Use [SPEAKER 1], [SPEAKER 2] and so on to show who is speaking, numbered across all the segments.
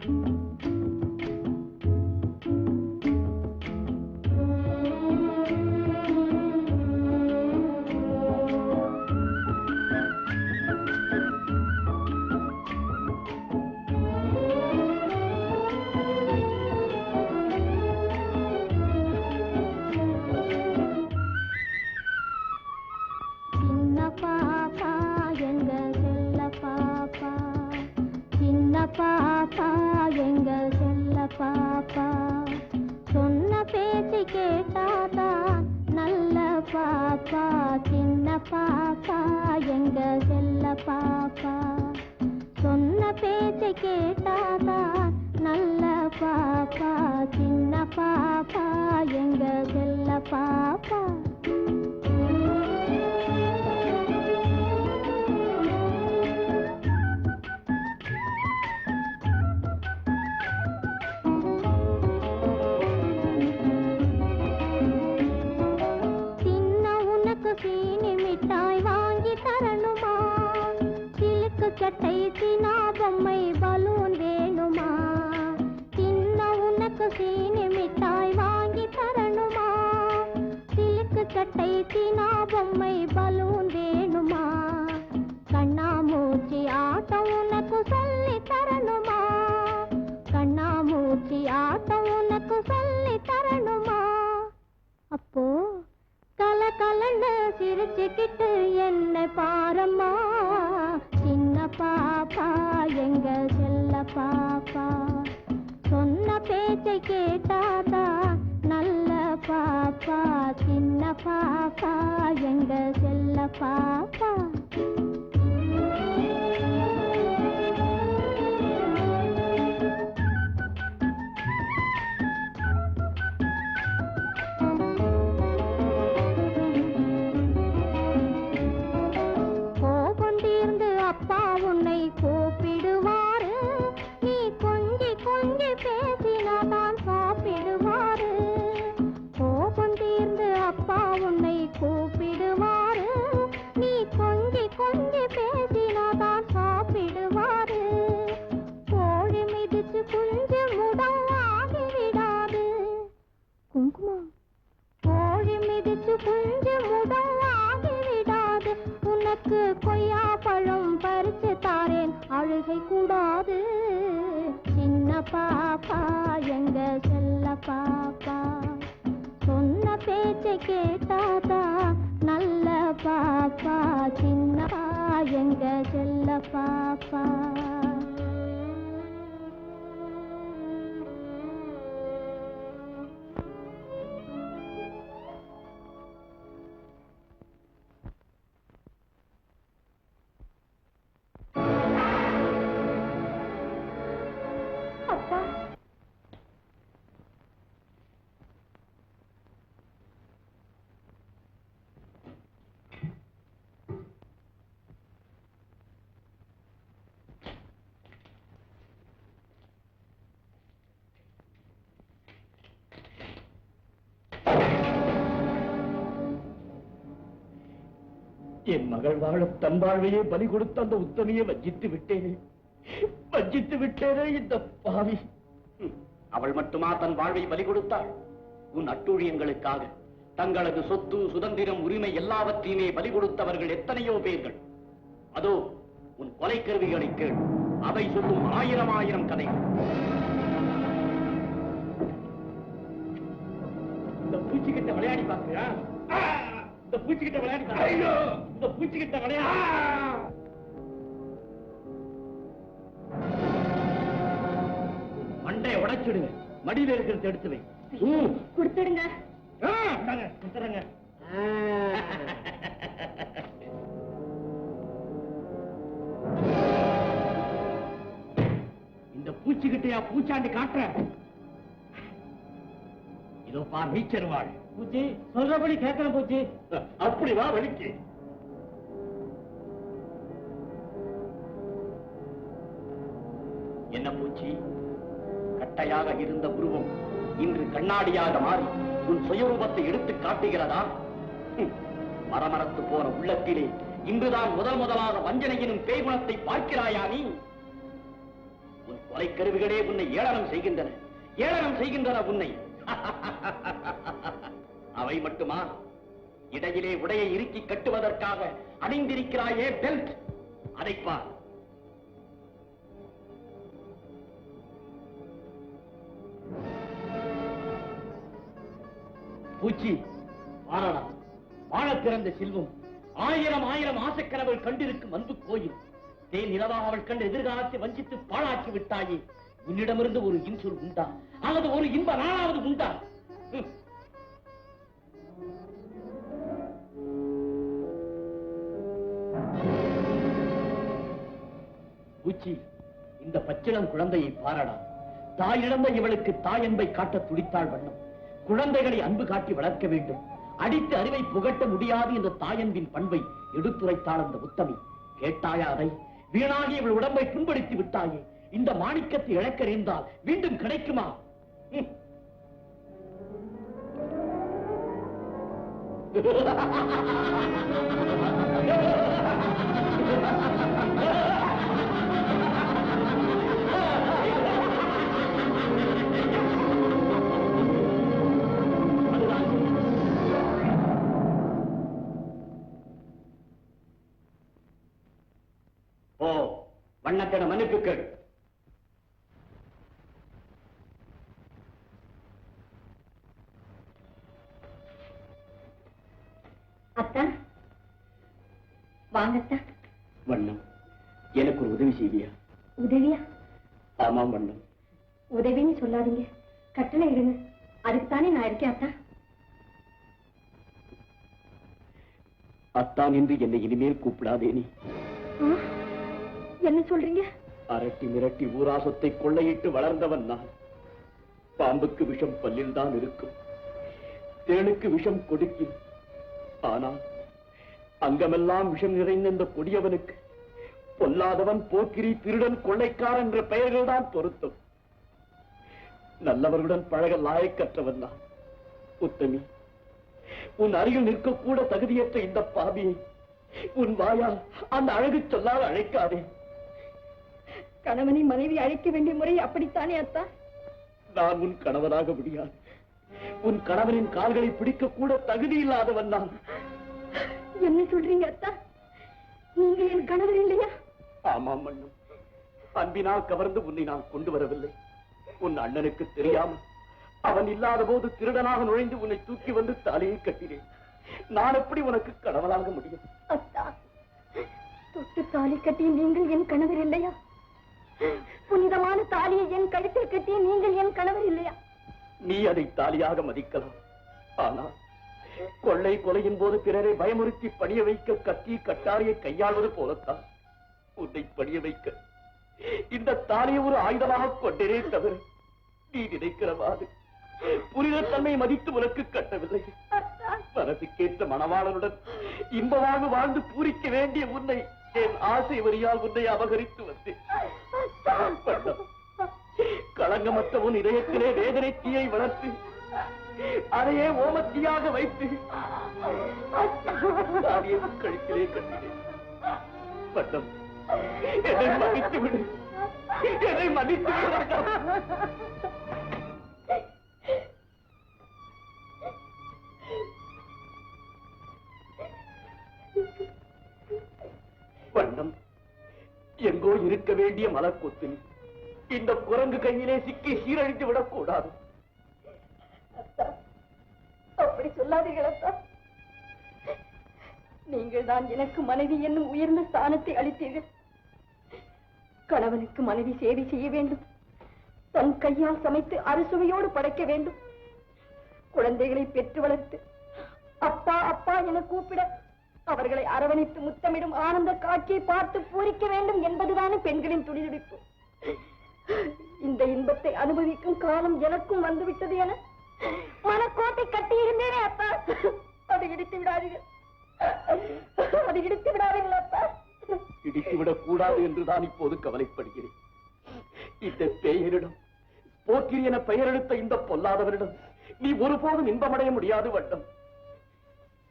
[SPEAKER 1] என் மகள் வாழ தன் வாழ்வையே பலி கொடுத்த அந்த உத்தமையை வஞ்சித்து விட்டேனே இந்த பாவி. அவள் மட்டுமா தன் வாழ்வை பலி கொடுத்தாள்? உன் அட்டூழியங்களுக்காக தங்களது சொத்து, சுதந்திரம், உரிமை எல்லாவற்றையுமே பலி கொடுத்தவர்கள் எத்தனையோ பேர்கள். அதோ உன் கொலை கருவிகளை கேள், அவை சொல்லும் ஆயிரம் ஆயிரம் கதைகள். இந்த பூச்சிக்கிட்ட விளையாடி பார்க்கிறா, இந்த பூச்சிக்கிட்ட விளையாடி இந்த பூச்சிக்கிட்ட விளையாட மண்டைய உடைச்சிடுங்க. மடியில இருக்கிறது எடுத்து வை.
[SPEAKER 2] கொடுத்துடுங்க.
[SPEAKER 1] கொடுத்துறங்க. இந்த பூச்சிக்கிட்டையா பூச்சாண்டி காட்டுற? இதோ பார் நீச்சருவாள். பூச்சி சொல்றபடி கேட்கற பூச்சி. அப்படி வா வலிக்கு. என்ன பூச்சி, கட்டையாக இருந்த உருவம் இன்று கண்ணாடியாக மாறி உன் சுயரூபத்தை எடுத்து காட்டுகிறதா? மரமரத்து போன உள்ளத்திலே இன்றுதான் முதலாக வஞ்சனையினும் பேய்குணத்தை பார்க்கிறாயா நீ? உன் கொலைக்கருவிகளே உன்னை ஏளனம் செய்கின்றன உன்னை. அவை மட்டுமா? இடையிலே உடையை இறுக்கி கட்டுவதற்காக அணிந்திருக்கிறாயே பெல்ட், அதைப்பார். பூச்சி வாழலாம், வாழப் பிறந்த செல்வம், ஆயிரம் ஆசைக்கனவள் கண்டிருக்கும் அன்பு கோயில். தேன் நிலவாக அவள் கண்ட எதிர்காலத்தை வஞ்சித்து பாழாக்கி விட்டாயே. உன்னிடமிருந்து ஒரு இன்சொல் உண்டா? அல்லது ஒரு இன்ப நாளாவது உண்டா? பூச்சி, இந்த பச்சிளம் குழந்தையை பாரடா. தாயிழந்த இவளுக்கு தாயன்பை காட்ட துடித்தாள் வண்ணம். குழந்தைகளை அன்பு காட்டி வளர்க்க வேண்டும். அடித்து அறிவை புகட்ட முடியாது என்ற தாயன்பின் பண்பை எடுத்துரைத்தாள் அந்த உத்தமி. கேட்டாயா அதை? வீணாகி இவள் உடம்பை புண்படுத்தி விட்டாயே. இந்த மாணிக்கத்தை இழக்க நேர்ந்தால் மீண்டும் கிடைக்குமா? ஓ, வண்ணத்திட மன்னிப்பு கேள்.
[SPEAKER 2] அத்தா வாங்கத்தா.
[SPEAKER 1] வண்ணம், எனக்கு ஒரு உதவி செய்வியா?
[SPEAKER 2] உதவியா?
[SPEAKER 1] ஆமாம் வண்ணம்.
[SPEAKER 2] உதவின்னு சொல்லாதீங்க, கட்டளை இடுங்க. அதுக்குத்தானே நான் இருக்கேன் அத்தா.
[SPEAKER 1] அத்தான் என்று என்னை இனிமேல் கூப்பிடாதே. நீ
[SPEAKER 2] என்ன சொல்றீங்க?
[SPEAKER 1] அரட்டி மிரட்டி ஊராசத்தை கொள்ளையிட்டு வளர்ந்தவன் நான். பாம்புக்கு விஷம் பல்லில் தான் இருக்கும், தேனுக்கு விஷம் கொடுக்கில். ஆனால் அங்கமெல்லாம் விஷம் நிறைந்த இந்த கொடியவனுக்கு பொல்லாதவன், போக்கிரி, திருடன், கொள்ளைக்காரன் என்ற பெயர்கள் தான் பொருத்தம். நல்லவர்களுடன் பழக லாயக்கற்றவன் நான். உத்தமி, உன் அருகில் நிற்கக்கூட தகுதியற்ற இந்த பாவியை உன் வாயால் அந்த அழகு சொல்லால் அழைக்காதே.
[SPEAKER 2] கணவனை மனைவி அழைக்க வேண்டிய முறை அப்படித்தானே அத்தா?
[SPEAKER 1] நான் உன் கணவனாக முடியாது. உன் கணவனின் கால்களை பிடிக்க கூட தகுதி இல்லாதவன் நான்.
[SPEAKER 2] என்ன சொல்றீங்க அத்தா? நீங்க என் கணவர் இல்லையா?
[SPEAKER 1] ஆமாம் மன்னம், அன்பினால் கவர்ந்து உன்னை நான் கொண்டு வரவில்லை. உன் அண்ணனுக்கு தெரியாமல் அவன் இல்லாத போது திருடனாக நுழைந்து உன்னை தூக்கி வந்து தலையை கட்டினேன். நான் எப்படி உனக்கு கணவனாக முடியும்?
[SPEAKER 2] அத்தா, தொட்டு தாலி கட்டி நீங்கள் என் கணவர் இல்லையா? புனிதமான தாலியை என் கழுத்தில் கட்டி நீங்கள் என் கணவர் இல்லையா?
[SPEAKER 1] நீ அதை தாலியாக மதிக்கலாம். ஆனால் கொள்ளை கொலையின் போது பிறரை பயமுறுத்தி பணிய வைக்க கத்தி கட்டாரியை கையாள்வது போலத்தான் உன்னை பணிய வைக்க இந்த தாலியை ஒரு ஆயுதமாக கொண்டேனே தவிர நீ நினைக்கிறவாறு புனிதத்தன்மை மதித்து உனக்கு கட்டவில்லை. மனசுக்கேற்ற மணவாளனுடன் இன்பமாக வாழ்ந்து பூரிக்க வேண்டிய உன்னை என் ஆசை வரியால் உன்னை அபகரித்து வந்தேன். களங்கமற்ற உன் இதயத்திலே வேதனை தீயை வளர்த்து அதையே ஓமத்தீயாக வைத்து கழுத்திலே கட்டினேன். பட்டம், என்னை மன்னித்து விடு, என்னை மன்னித்து விடு. வண்ணம், எங்கோ இருக்க வேண்டிய மலர்கொத்தில் இந்த குரங்கு கையிலே சிக்கி சீரழித்து விடக்கூடாது.
[SPEAKER 2] அப்படி சொல்லாதீர்கள் அத்தா. நீங்கள் தான் எனக்கு மனைவி என்னும் உயர்ந்த ஸ்தானத்தை அளித்தீர்கள். கணவனுக்கு மனைவி சேவை செய்ய வேண்டும், தன் கையால் சமைத்து அறுசுவையோடு படைக்க வேண்டும், குழந்தைகளை பெற்று வளர்த்து அப்பா அப்பா என கூப்பிட அவர்களை அரவணைத்து முத்தமிடும் ஆனந்த காட்சியை பார்த்து பூரிக்க வேண்டும் என்பதுதானே பெண்களின் துடிதுடிப்பு. இந்த இன்பத்தை அனுபவிக்கும் காலம் எனக்கும் வந்துவிட்டது என மனக்கோட்டை கட்டியிருந்தேனே அப்பா. அதை இடித்து விடாதீர்கள், அதை இடித்து விடாதீர்கள் அப்பா.
[SPEAKER 1] இடித்துவிடக் கூடாது என்றுதான் இப்போது கவலைப்படுகிறேன். இந்த பேயரிடம், போக்கிரி என பெயரெடுத்த இந்த பொல்லாதவரிடம் நீ ஒருபோதும் இன்பமடைய முடியாது. வட்டம்,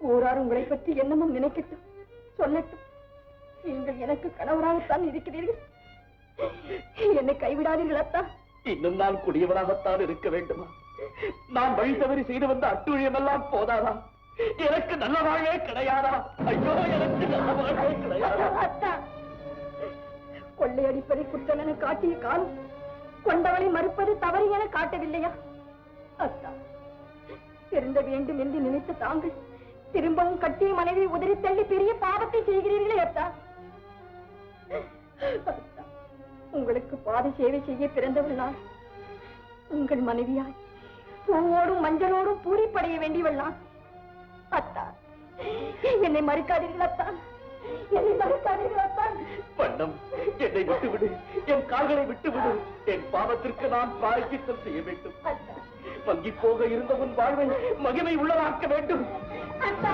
[SPEAKER 2] ஊரார் உங்களை பற்றி என்னமும் நினைக்கட்டும், சொல்லட்டும். நீங்கள் எனக்கு கணவராகத்தான் இருக்கிறீர்கள். என்னை கைவிடாதீர்கள் அத்தா.
[SPEAKER 1] இன்னும் நான் குடியவனாகத்தான் இருக்க வேண்டுமா? நான் வழி தவறி செய்து வந்த அட்டுழியம் எல்லாம் போதாதா? எனக்கு நல்ல வாழ்வே கிடையாதா? ஐயோ, எனக்கு நல்ல வாழ்வே கிடையாதா?
[SPEAKER 2] அத்தா, கொள்ளையடிப்பதை குற்றம் என காட்டிய காலம் கொண்டவளை மறுப்பது தவறு என காட்டவில்லையா? அத்தா, திருந்த வேண்டும் என்று நினைத்த தாங்கள் திரும்பவும் கட்டிய மனைவி உதறி தள்ளி பெரிய பாவத்தை செய்கிறீர்களே அத்தா. அத்தா, உங்களுக்கு பாத சேவை செய்ய பிறந்தவள் நான். உங்கள் மனைவியாய் பூவோடும் மஞ்சளோடும் பூரிப்படைய வேண்டியவள் நான். அத்தா, என்னை மறுக்காதீர்கள் அத்தா, என்னை மறுக்காதீர்கள் அத்தா.
[SPEAKER 1] பண்ணம், என்னை விட்டுவிடு, என் கால்களை விட்டுவிடு. என் பாவத்திற்கு நான் பிராயச்சித்தம் செய்ய வேண்டும்.
[SPEAKER 2] அத்தா,
[SPEAKER 1] வங்கி போக இருந்த உன் வாழ்வை மகிமை உள்ளதாக்க வேண்டும்.
[SPEAKER 2] அத்தா.